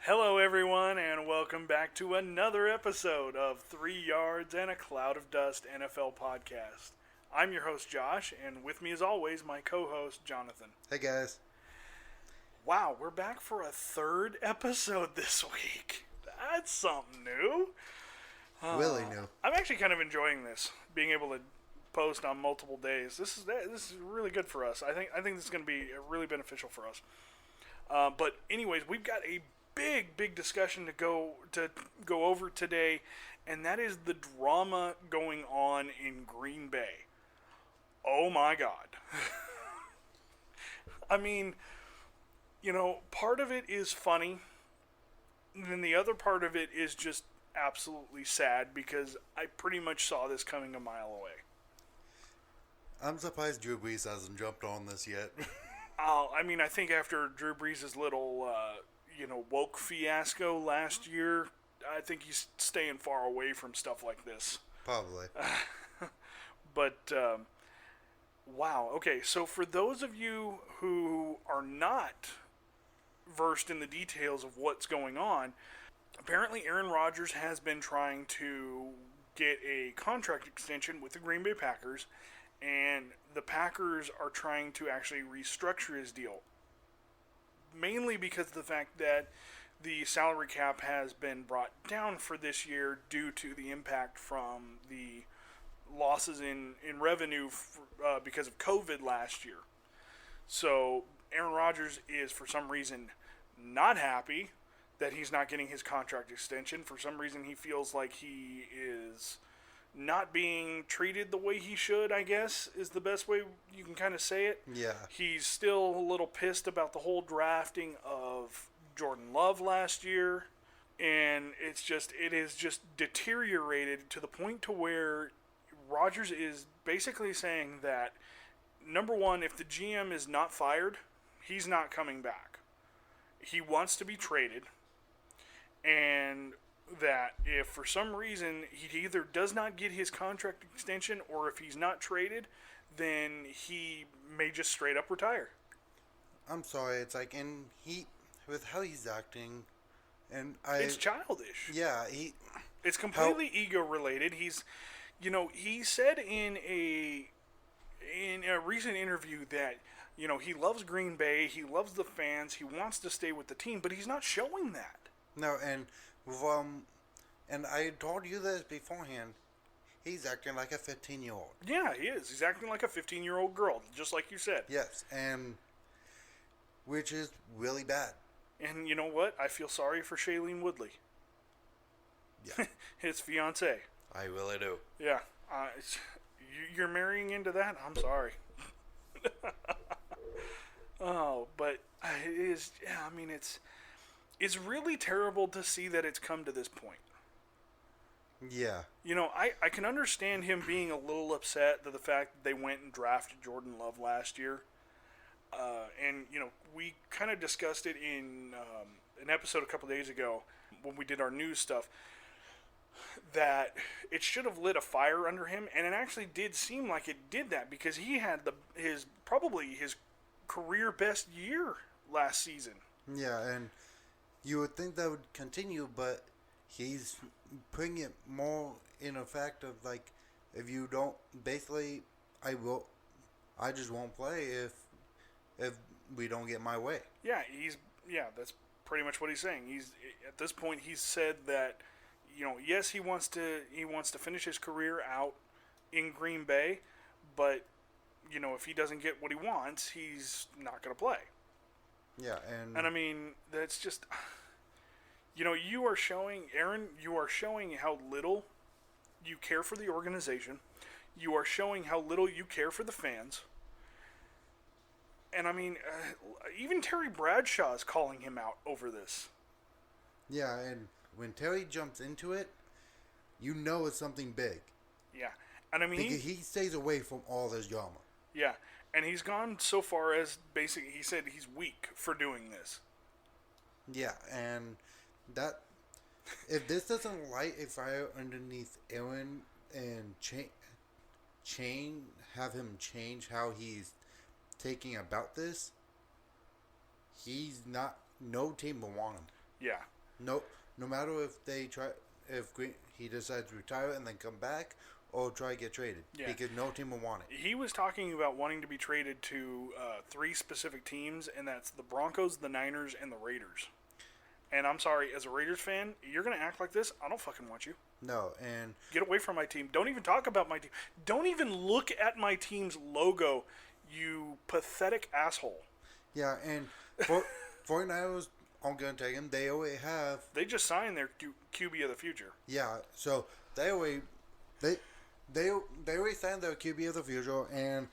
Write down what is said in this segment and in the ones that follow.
Hello, everyone, and welcome back to another episode of 3 Yards and a Cloud of Dust NFL podcast. I'm your host, Josh, and with me, as always, my co host, Jonathan. Hey guys. Wow, we're back for a third episode this week. That's something new. Willie knew. I'm actually kind of enjoying this, being able to post on multiple days. This is really good for us. I think this is going to be really beneficial for us. But anyways, we've got a big discussion to go over today, and that is the drama going on in Green Bay. Oh my God. I mean, part of it is funny, and then the other part of it is just absolutely sad because I pretty much saw this coming a mile away. I'm surprised Drew Brees hasn't jumped on this yet. I think after Drew Brees' little, woke fiasco last year, I think he's staying far away from stuff like this. Probably. But, wow. Okay, so for those of you who are not versed in the details of what's going on, apparently Aaron Rodgers has been trying to get a contract extension with the Green Bay Packers, and the Packers are trying to actually restructure his deal. Mainly because of the fact that the salary cap has been brought down for this year due to the impact from the losses in revenue because of COVID last year. So Aaron Rodgers is, for some reason, not happy that he's not getting his contract extension. For some reason, he feels like he is not being treated the way he should, I guess, is the best way you can kind of say it. Yeah. He's still a little pissed about the whole drafting of Jordan Love last year. And it is just deteriorated to the point to where Rodgers is basically saying that, number one, if the GM is not fired, he's not coming back. He wants to be traded. And that if for some reason he either does not get his contract extension or if he's not traded, then he may just straight up retire. I'm sorry, it's like, and with how he's acting, and it's childish. Yeah, it's completely ego related. He said in a recent interview that, he loves Green Bay, he loves the fans, he wants to stay with the team, but he's not showing that. No, and I told you this beforehand. He's acting like a 15-year-old. Yeah, he is. He's acting like a 15-year-old girl, just like you said. Yes, and which is really bad. And you know what? I feel sorry for Shailene Woodley. Yeah. His fiance. I really do. Yeah. You're marrying into that? I'm sorry. Oh, but it is. Yeah, I mean, it's really terrible to see that it's come to this point. Yeah. I can understand him being a little upset that the fact that they went and drafted Jordan Love last year. And, we kind of discussed it in an episode a couple days ago when we did our news stuff, that it should have lit a fire under him, and it actually did seem like it did that because he had probably his career best year last season. Yeah, and you would think that would continue, but he's putting it more in effect of like, if you don't, basically, I just won't play if we don't get my way. Yeah, that's pretty much what he's saying. At this point, he's said that, yes, he wants to finish his career out in Green Bay, but if he doesn't get what he wants, he's not going to play. Yeah, and I mean, that's just, you are showing, Aaron, how little you care for the organization. You are showing how little you care for the fans. And I mean, even Terry Bradshaw is calling him out over this. Yeah, and when Terry jumps into it, it's something big. Yeah, and I mean, because he stays away from all this drama. Yeah, and he's gone so far as basically he said he's weak for doing this. Yeah, and that if this doesn't light a fire underneath Aaron and have him change how he's taking about this, he's not. No team will want him. Yeah, No matter if they try, he decides to retire and then come back, or try to get traded, Yeah. because no team will want it. He was talking about wanting to be traded to 3 specific teams, and that's the Broncos, the Niners, and the Raiders. And I'm sorry, as a Raiders fan, you're going to act like this? I don't fucking want you. No, and Get away from my team. Don't even talk about my team. Don't even look at my team's logo, you pathetic asshole. yeah, and 49ers aren't gonna take him. They already have. They just signed their QB of the future. Yeah, so they already they already signed their QB of the future, and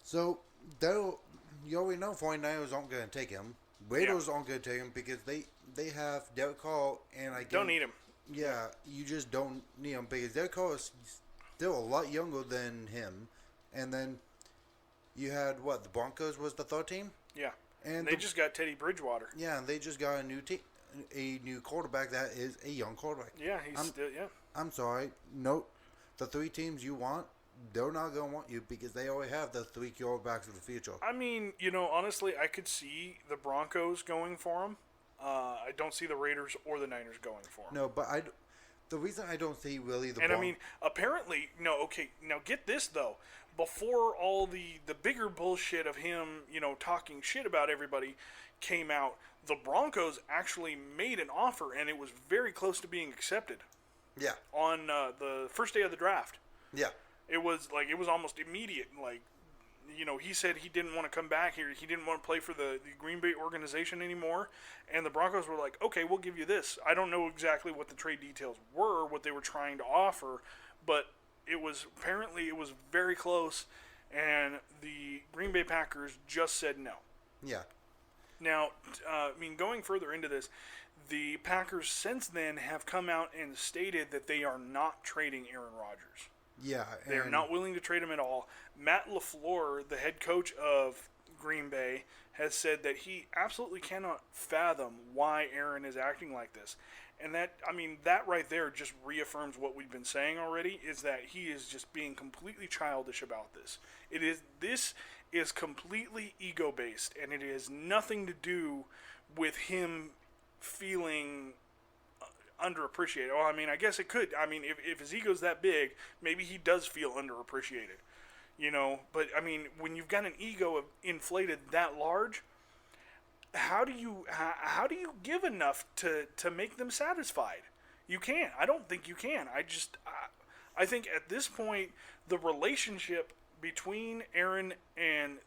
so you already know 49ers aren't gonna take him. Raiders aren't gonna take him because they have Derek Carr, and I don't need him. Yeah, you just don't need him because Derek Carr is still a lot younger than him, and then you had the Broncos was the third team. Yeah, and they just got Teddy Bridgewater. Yeah, and they just got a new quarterback that is a young quarterback. Yeah, I'm sorry, no, the 3 teams you want, they're not gonna want you because they already have the 3 quarterbacks of the future. I mean, honestly, I could see the Broncos going for him. I don't see the Raiders or the Niners going for him. No, but the reason I don't see really the I mean, apparently, no. Okay, now get this though. Before all the bigger bullshit of him, talking shit about everybody came out, the Broncos actually made an offer, and it was very close to being accepted. Yeah. On the first day of the draft. Yeah. It was almost immediate. He said he didn't want to come back here. He didn't want to play for the Green Bay organization anymore. And the Broncos were like, okay, we'll give you this. I don't know exactly what the trade details were, what they were trying to offer, but it was very close, and the Green Bay Packers just said no. Yeah. Now, going further into this, the Packers since then have come out and stated that they are not trading Aaron Rodgers. Yeah. They're not willing to trade him at all. Matt LaFleur, the head coach of Green Bay, has said that he absolutely cannot fathom why Aaron is acting like this. And that right there just reaffirms what we've been saying already, is that he is just being completely childish about this. This is completely ego-based, and it has nothing to do with him feeling underappreciated. Well, I guess it could. If his ego's that big, maybe he does feel underappreciated. But when you've got an ego inflated that large, how do you give enough to make them satisfied? You can't. I don't think you can. I think at this point the relationship between Aaron and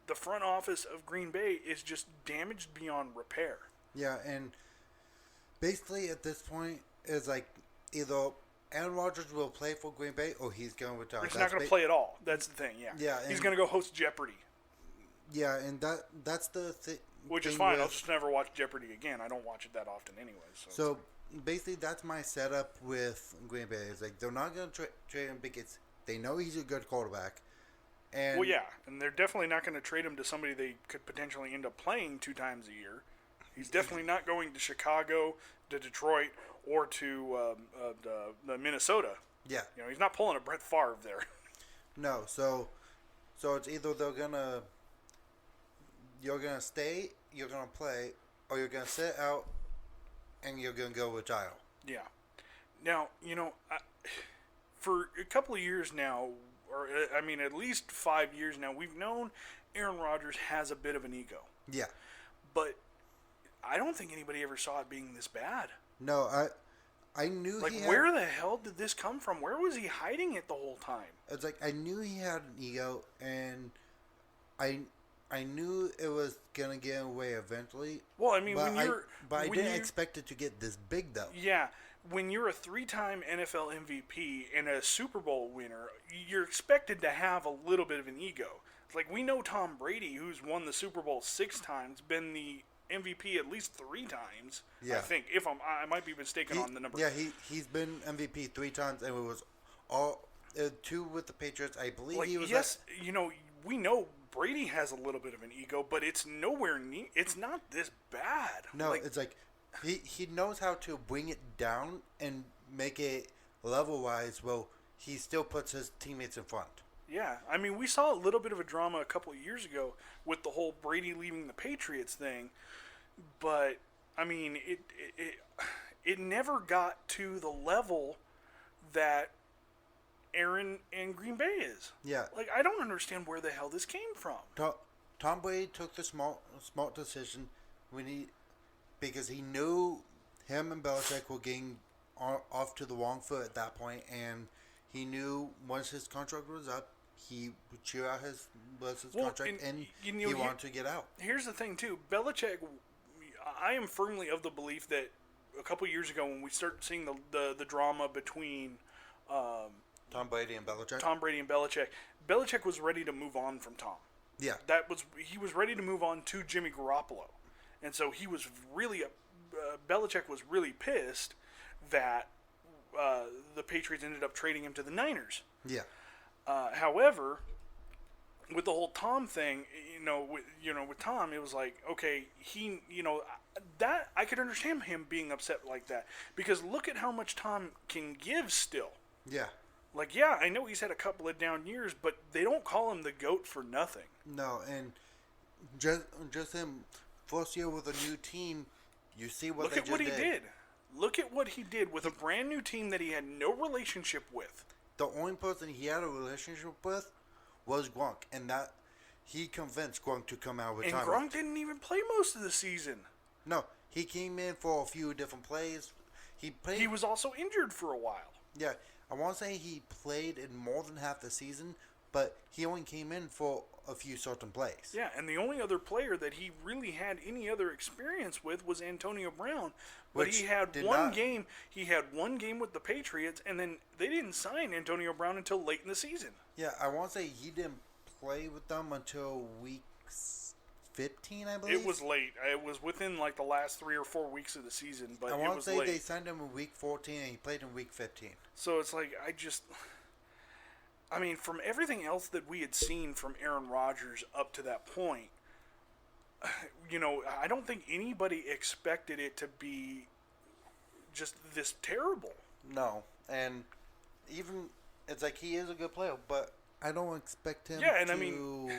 the front office of Green Bay is just damaged beyond repair. Yeah, and basically at this point is like either Aaron Rodgers will play for Green Bay or he's going to retire. He's not going to play at all. That's the thing. Yeah. Yeah. He's going to go host Jeopardy. Yeah, and that's the thing. Which is fine. I'll just never watch Jeopardy again. I don't watch it that often anyway. So basically, that's my setup with Green Bay. It's like they're not going to trade him because they know he's a good quarterback. And well, yeah, and they're definitely not going to trade him to somebody they could potentially end up playing 2 times a year. He's definitely not going to Chicago, to Detroit, or to the Minnesota. Yeah. He's not pulling a Brett Favre there. No, so it's either you're gonna stay, you're gonna play, or you're gonna sit out, and you're gonna go retire. Yeah. Now, for a couple of years now, or at least 5 years now, we've known Aaron Rodgers has a bit of an ego. Yeah. But I don't think anybody ever saw it being this bad. No, I knew where the hell did this come from? Where was he hiding it the whole time? It's like I knew he had an ego, and I knew it was gonna get away eventually. Well, I didn't expect it to get this big though. Yeah, when you're a 3-time NFL MVP and a Super Bowl winner, you're expected to have a little bit of an ego. Like, we know Tom Brady, who's won the Super Bowl 6 times, been the MVP at least 3 times. Yeah. I think. I might be mistaken on the number. Yeah, he's been MVP 3 times, and it was all 2 with the Patriots. I believe he was. Yes, we know Brady has a little bit of an ego, but it's nowhere near. It's not this bad. No, it's like he knows how to bring it down and make it level-wise. Well, he still puts his teammates in front. Yeah, we saw a little bit of a drama a couple of years ago with the whole Brady leaving the Patriots thing, but I mean, it never got to the level that Aaron and Green Bay is. Yeah. Like, I don't understand where the hell this came from. Tom Brady took the smart decision because he knew him and Belichick were getting off to the wrong foot at that point, and he knew once his contract was up, he would cheer out his contract, and he wanted to get out. Here's the thing, too. Belichick, I am firmly of the belief that a couple years ago when we started seeing the drama between Tom Brady and Belichick. Belichick was ready to move on from Tom. Yeah. He was ready to move on to Jimmy Garoppolo. And so he was really Belichick was really pissed that the Patriots ended up trading him to the Niners. Yeah. However, with the whole Tom thing, with Tom, it was like, okay, that I could understand him being upset like that, because look at how much Tom can give still. Yeah. Like, yeah, I know he's had a couple of down years, but they don't call him the GOAT for nothing. No, and just him first year with a new team, you see what Look at what he did. Look at what he did with a brand new team that he had no relationship with. The only person he had a relationship with was Gronk, and that he convinced Gronk to come out of retirement. And Gronk didn't even play most of the season. No, he came in for a few different plays. He was also injured for a while. Yeah, I want to say he played in more than half the season, but he only came in for a few certain plays. Yeah, and the only other player that he really had any other experience with was Antonio Brown. But he had one game. He had one game with the Patriots, and then they didn't sign Antonio Brown until late in the season. Yeah, I want to say he didn't play with them until week 15, I believe. It was late. It was within like the last 3 or 4 weeks of the season, but I it want was to say late. they signed him in week 14, and he played in week 15. So it's like I mean, from everything else that we had seen from Aaron Rodgers up to that point, I don't think anybody expected it to be just this terrible. No, and even it's like he is a good player, but I don't expect him to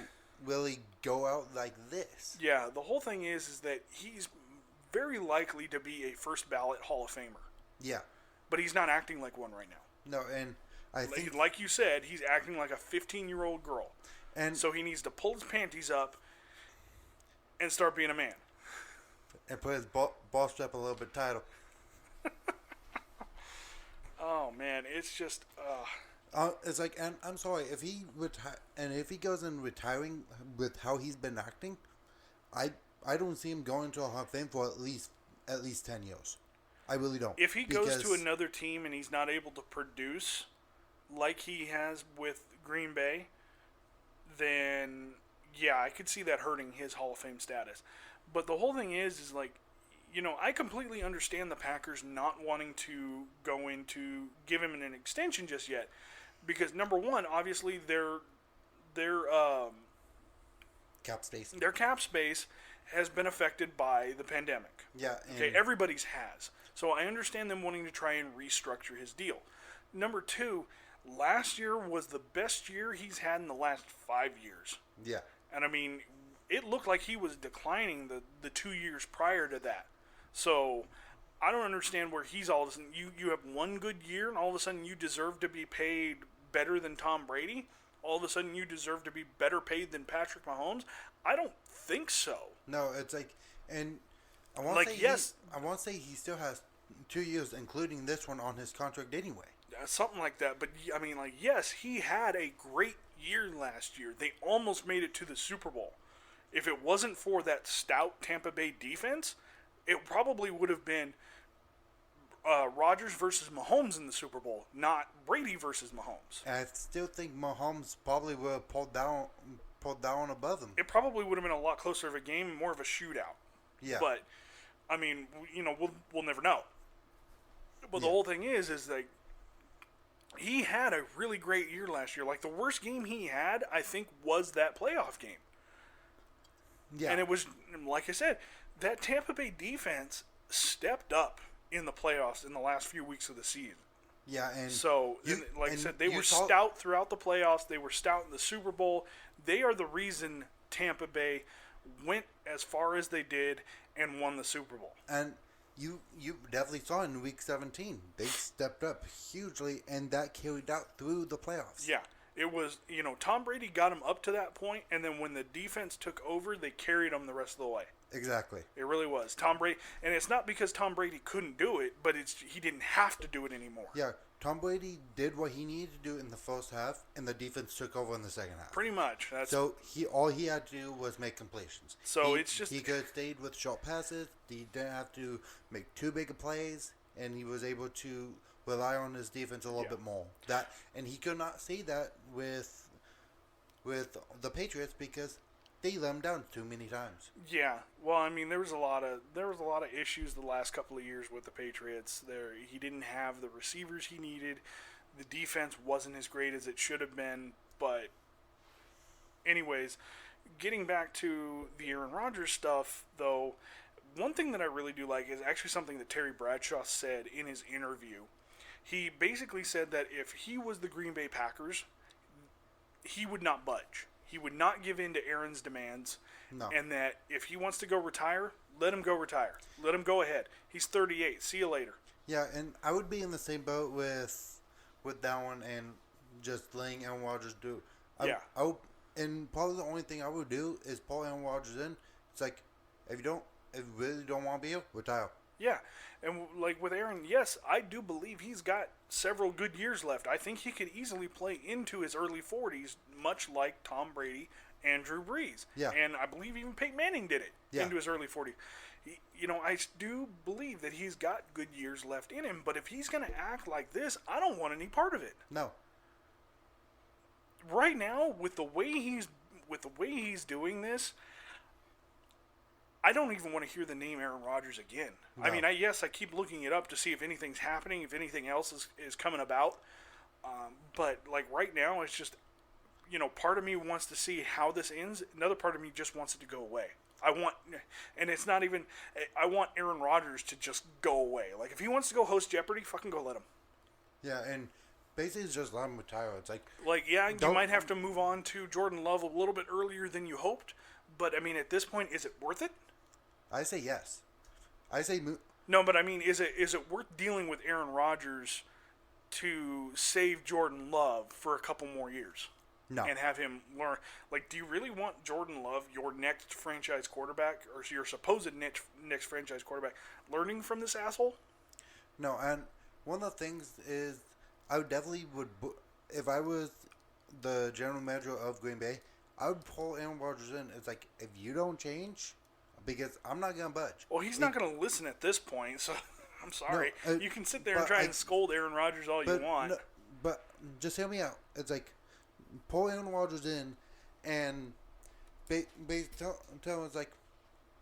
really go out like this. Yeah, the whole thing is that he's very likely to be a first ballot Hall of Famer. Yeah. But he's not acting like one right now. No, and I think, like you said, he's acting like a 15-year-old girl. And so he needs to pull his panties up and start being a man. And put his ball strap a little bit tighter. Oh man, it's just. It's like, and I'm sorry if if he goes in retiring with how he's been acting, I don't see him going to a Hall of Fame for at least 10 years. I really don't. If he goes to another team and he's not able to produce like he has with Green Bay, then yeah, I could see that hurting his Hall of Fame status. But the whole thing is like, I completely understand the Packers not wanting to go into give him an extension just yet, because number one, obviously their cap space. Their cap space has been affected by the pandemic. Yeah. Okay, everybody's has. So I understand them wanting to try and restructure his deal. Number two, last year was the best year he's had in the last 5 years. Yeah. And I mean, it looked like he was declining the 2 years prior to that. So I don't understand where he's all of a sudden, you have one good year and all of a sudden you deserve to be paid better than Tom Brady. All of a sudden you deserve to be better paid than Patrick Mahomes. I don't think so. No, it's like, and I want to say he still has 2 years, including this one, on his contract anyway. Something like that. But I mean, like, yes, he had a great year last year. They almost made it to the Super Bowl. If it wasn't for that stout Tampa Bay defense, it probably would have been Rodgers versus Mahomes in the Super Bowl, not Brady versus Mahomes. And I still think Mahomes probably would have pulled down above him. It probably would have been a lot closer of a game, more of a shootout. Yeah. But I mean, we'll never know. But the whole thing is like, he had a really great year last year. Like, the worst game he had, I think, was that playoff game. Yeah. And it was, like I said, that Tampa Bay defense stepped up in the playoffs in the last few weeks of the season. Yeah, and so, like I said, they were stout throughout the playoffs. They were stout in the Super Bowl. They are the reason Tampa Bay went as far as they did and won the Super Bowl. And you definitely saw in Week 17, they stepped up hugely, and that carried out through the playoffs. Yeah. It was, Tom Brady got him up to that point, and then when the defense took over, they carried him the rest of the way. Exactly. It really was. Tom Brady, and it's not because Tom Brady couldn't do it, but he didn't have to do it anymore. Yeah, Tom Brady did what he needed to do in the first half, and the defense took over in the second half. Pretty much. So all he had to do was make completions. So he could have stayed with short passes. He didn't have to make too big of plays, and he was able to rely on his defense a little bit more. And he could not see that with the Patriots because they let him down too many times. Yeah. Well, I mean, there was a lot of issues the last couple of years with the Patriots. He didn't have the receivers he needed. The defense wasn't as great as it should have been. But, anyways, getting back to the Aaron Rodgers stuff, though, one thing that I really do like is actually something that Terry Bradshaw said in his interview. He basically said that if he was the Green Bay Packers, he would not budge. He would not give in to Aaron's demands. No. And that if he wants to go retire, let him go retire. Let him go ahead. He's 38. See you later. Yeah, and I would be in the same boat with that one and just letting Aaron Rodgers do. And probably the only thing I would do is pull Aaron Rodgers in. It's like, if you really don't want to be here, retire. Yeah, and like with Aaron, yes, I do believe he's got several good years left. I think he could easily play into his early 40s, much like Tom Brady and Drew Brees. Yeah. And I believe even Peyton Manning did it into his early 40s. I do believe that he's got good years left in him, but if he's going to act like this, I don't want any part of it. No. Right now, with the way he's doing this, I don't even want to hear the name Aaron Rodgers again. No. I mean, I keep looking it up to see if anything's happening, if anything else is coming about. But, like, right now, it's just, part of me wants to see how this ends. Another part of me just wants it to go away. I want Aaron Rodgers to just go away. Like, if he wants to go host Jeopardy, fucking go let him. Yeah, and basically it's just let him retire. It's like, you might have to move on to Jordan Love a little bit earlier than you hoped. But, I mean, at this point, is it worth it? I say yes. I say no, but I mean, is it worth dealing with Aaron Rodgers to save Jordan Love for a couple more years? No. And have him learn. Like, do you really want Jordan Love, your next franchise quarterback, or your supposed next franchise quarterback, learning from this asshole? No, and one of the things is, I would definitely if I was the general manager of Green Bay, I would pull Aaron Rodgers in. It's like, if you don't change, because I'm not going to budge. Well, he's not going to listen at this point, so I'm sorry. No, you can sit there and try and scold Aaron Rodgers all you want. No, but just hear me out. It's like, pull Aaron Rodgers in and tell him, it's like,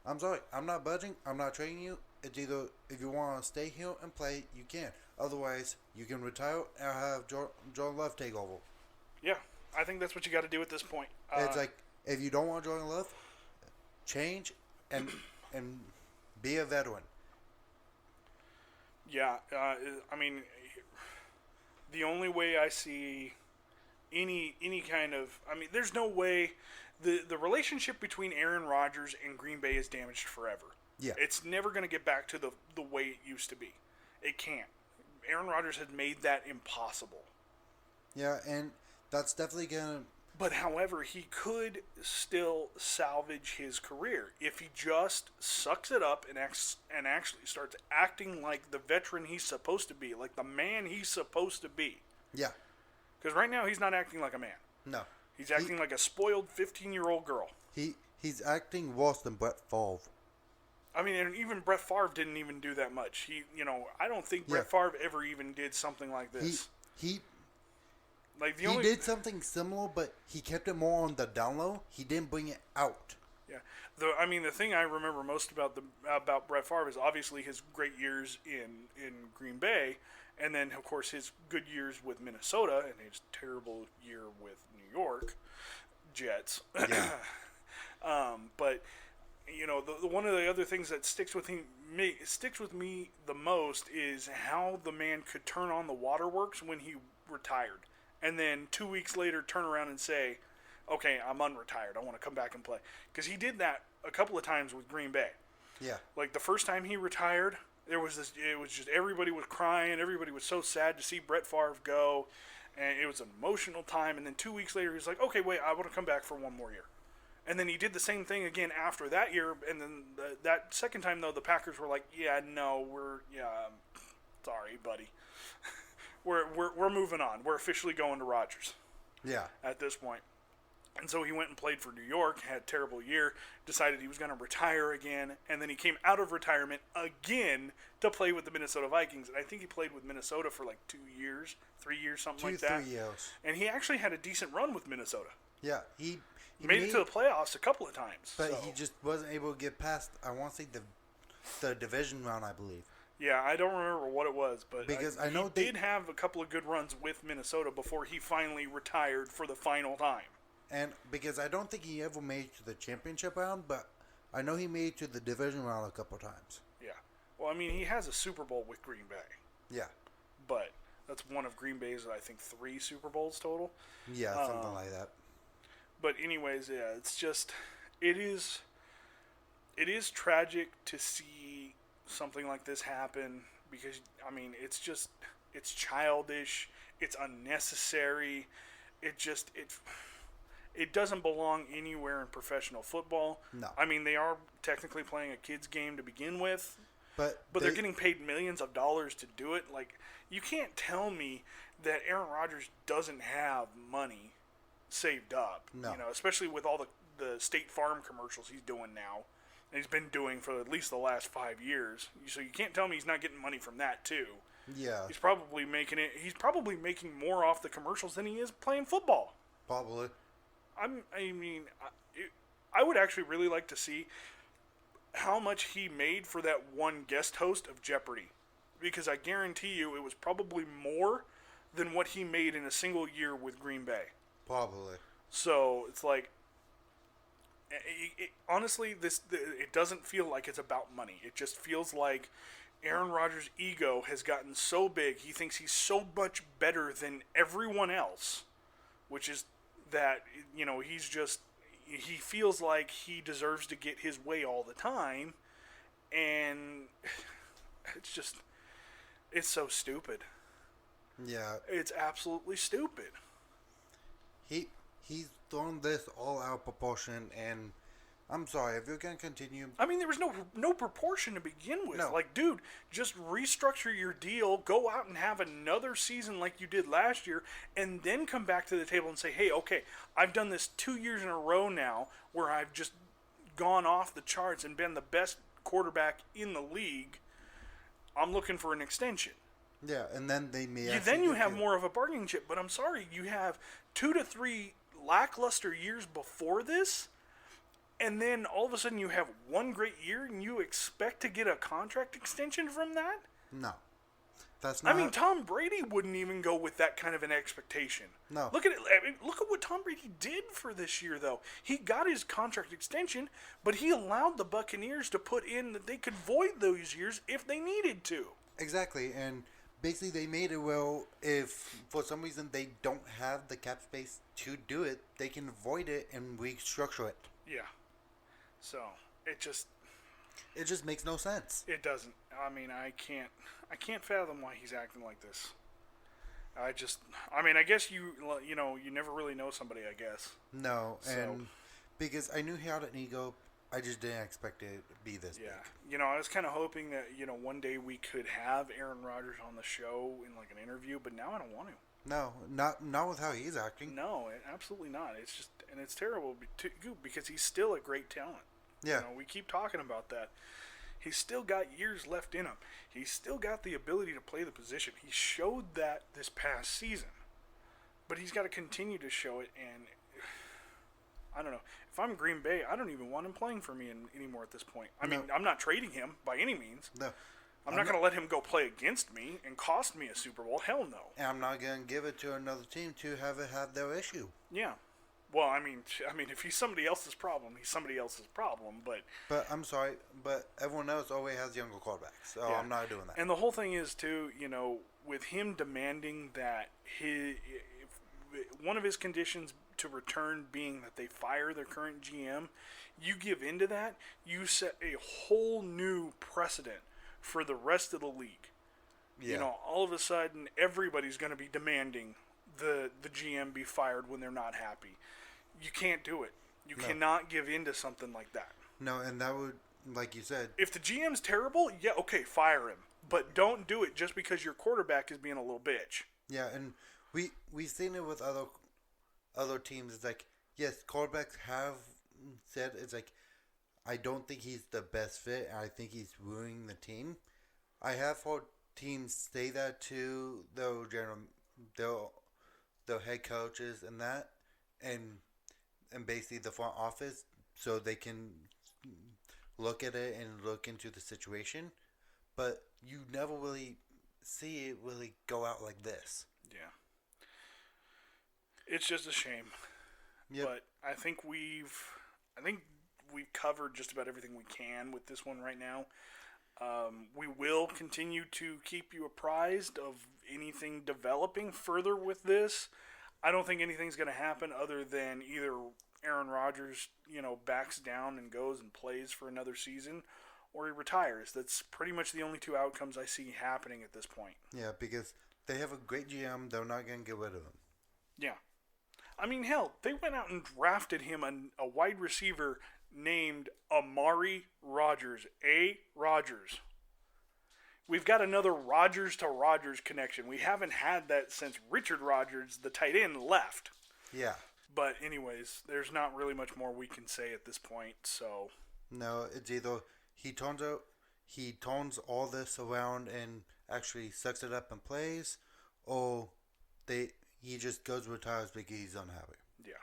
I'm sorry, I'm not budging, I'm not trading you. It's either, if you want to stay here and play, you can. Otherwise, you can retire and have Jordan Love take over. Yeah, I think that's what you got to do at this point. It's like, if you don't want Jordan Love, change and be a veteran. Yeah, I mean, the only way I see any kind of, I mean, there's no way the relationship between Aaron Rodgers and Green Bay is damaged forever. Yeah, it's never going to get back to the way it used to be. It can't. Aaron Rodgers had made that impossible. Yeah, and that's definitely gonna. But however, he could still salvage his career if he just sucks it up and actually starts acting like the veteran he's supposed to be, like the man he's supposed to be. Yeah. Because right now he's not acting like a man. No. He's acting like a spoiled 15-year-old girl. He's acting worse than Brett Favre. I mean, and even Brett Favre didn't even do that much. I don't think Brett Favre ever even did something like this. He did something similar, but he kept it more on the down low. He didn't bring it out. Yeah. The thing I remember most about Brett Favre is obviously his great years in Green Bay, and then, of course, his good years with Minnesota and his terrible year with New York Jets. Yeah. But one of the other things that sticks with me the most is how the man could turn on the waterworks when he retired, and then 2 weeks later turn around and say, "Okay, I'm unretired. I want to come back and play." Because he did that a couple of times with Green Bay. Yeah. Like the first time he retired, it was just everybody was crying, everybody was so sad to see Brett Favre go, and it was an emotional time. And then 2 weeks later, he's like, okay, wait, I want to come back for one more year. And then he did the same thing again after that year. And then that second time, though, the Packers were like, yeah, no, sorry, buddy. we're moving on. We're officially going to Rodgers. Yeah. At this point. And so he went and played for New York, had a terrible year, decided he was going to retire again, and then he came out of retirement again to play with the Minnesota Vikings. And I think he played with Minnesota for like 2 years, 3 years, something like that. 3 years. And he actually had a decent run with Minnesota. Yeah, he made it to the playoffs a couple of times. But he just wasn't able to get past, I want to say, the division round, I believe. Yeah, I don't remember what it was, but because I know he did have a couple of good runs with Minnesota before he finally retired for the final time. And because I don't think he ever made it to the championship round, but I know he made it to the division round a couple times. Yeah. Well, I mean, he has a Super Bowl with Green Bay. Yeah. But that's one of Green Bay's, I think, 3 Super Bowls total. Yeah, something like that. But anyways, yeah, it's just, it is tragic to see something like this happen because, I mean, it's childish, it's unnecessary, it doesn't belong anywhere in professional football. No. I mean, they are technically playing a kid's game to begin with, but they're getting paid millions of dollars to do it. Like, you can't tell me that Aaron Rodgers doesn't have money saved up. No. You know, especially with all the State Farm commercials he's doing now. And he's been doing for at least the last 5 years. So you can't tell me he's not getting money from that too. Yeah. He's probably making more off the commercials than he is playing football. Probably. I would actually really like to see how much he made for that one guest host of Jeopardy. Because I guarantee you it was probably more than what he made in a single year with Green Bay. Probably. So it's like, honestly, it doesn't feel like it's about money. It just feels like Aaron Rodgers' ego has gotten so big. He thinks he's so much better than everyone else, which is that, you know, he feels like he deserves to get his way all the time, and it's so stupid. Yeah. It's absolutely stupid. He's thrown this all out of proportion, and I'm sorry, if you're going to continue... I mean, there was no proportion to begin with. No. Like, dude, just restructure your deal, go out and have another season like you did last year, and then come back to the table and say, hey, okay, I've done this 2 years in a row now where I've just gone off the charts and been the best quarterback in the league. I'm looking for an extension. Yeah, and then they may... Then you have more of a bargaining chip, but I'm sorry, you have 2 to 3 lackluster years before this, and then all of a sudden you have one great year and you expect to get a contract extension from that? No. That's not... I mean, Tom Brady wouldn't even go with that kind of an expectation. No. Look at it. I mean, look at what Tom Brady did for this year, though. He got his contract extension, but he allowed the Buccaneers to put in that they could void those years if they needed to. Exactly, and basically they made it well, if for some reason they don't have the cap space to do it, they can void it and restructure it. Yeah. So, it just makes no sense. It doesn't. I mean, I can't fathom why he's acting like this. I guess you never really know somebody, I guess. No, So. and because I knew he had an ego, I just didn't expect it to be this big. You know, I was kind of hoping that, you know, one day we could have Aaron Rodgers on the show in like an interview, but now I don't want to. No, not with how he's acting. No, absolutely not. It's just, and it's terrible because he's still a great talent. Yeah. You know, we keep talking about that. He's still got years left in him. He's still got the ability to play the position. He showed that this past season. But he's got to continue to show it, and I don't know. If I'm Green Bay, I don't even want him playing for me anymore at this point. I mean, I'm not trading him by any means. No. I'm not going to let him go play against me and cost me a Super Bowl. Hell no. And I'm not going to give it to another team to have it have their issue. Yeah. Well, I mean, if he's somebody else's problem, he's somebody else's problem. But I'm sorry, but everyone else always has younger quarterbacks, so yeah. I'm not doing that. And the whole thing is too, you know, with him demanding that one of his conditions to return being that they fire their current GM, you give into that, you set a whole new precedent for the rest of the league. Yeah. You know, all of a sudden, everybody's going to be demanding the GM be fired when they're not happy. You can't do it. You cannot give in to something like that. No, and that would, like you said, If the GM's terrible, yeah, okay, fire him. But don't do it just because your quarterback is being a little bitch. yeah, and we've seen it with other teams. It's like, yes, quarterbacks have said, it's like, I don't think he's the best fit, and I think he's ruining the team. I have heard teams say that to their head coaches and that, and basically the front office, so they can look at it and look into the situation. But you never really see it really go out like this. Yeah. It's just a shame. Yep. But I think we've covered just about everything we can with this one right now. We will continue to keep you apprised of anything developing further with this. I don't think anything's going to happen other than either Aaron Rodgers, backs down and goes and plays for another season, or he retires. That's pretty much the only two outcomes I see happening at this point. Yeah, because they have a great GM. They're not going to get rid of him. Yeah. I mean, hell, they went out and drafted him a wide receiver named Amari Rodgers. A. Rodgers. We've got another Rodgers to Rodgers connection. We haven't had that since Richard Rodgers, the tight end, left. Yeah. But anyways, there's not really much more we can say at this point, so... No, it's either he turns all this around and actually sucks it up and plays, or he just goes and retires because he's unhappy. Yeah.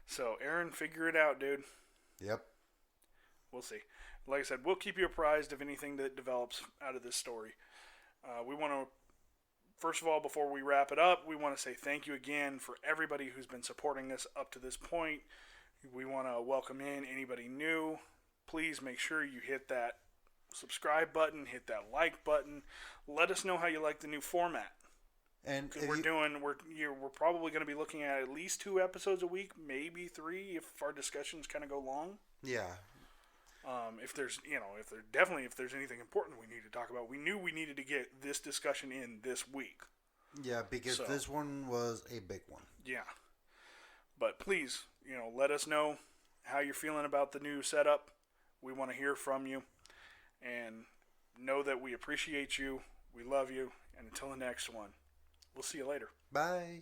So, Aaron, figure it out, dude. Yep. We'll see. Like I said, we'll keep you apprised of anything that develops out of this story. We want to, first of all, before we wrap it up, we want to say thank you again for everybody who's been supporting us up to this point. We want to welcome in anybody new. Please make sure you hit that subscribe button, hit that like button. Let us know how you like the new format. And we're probably going to be looking at least 2 episodes a week, maybe 3 if our discussions kind of go long. Yeah. If there's anything important we need to talk about, we knew we needed to get this discussion in this week. Yeah, because this one was a big one. Yeah. But please, let us know how you're feeling about the new setup. We want to hear from you. And know that we appreciate you. We love you. And until the next one, we'll see you later. Bye.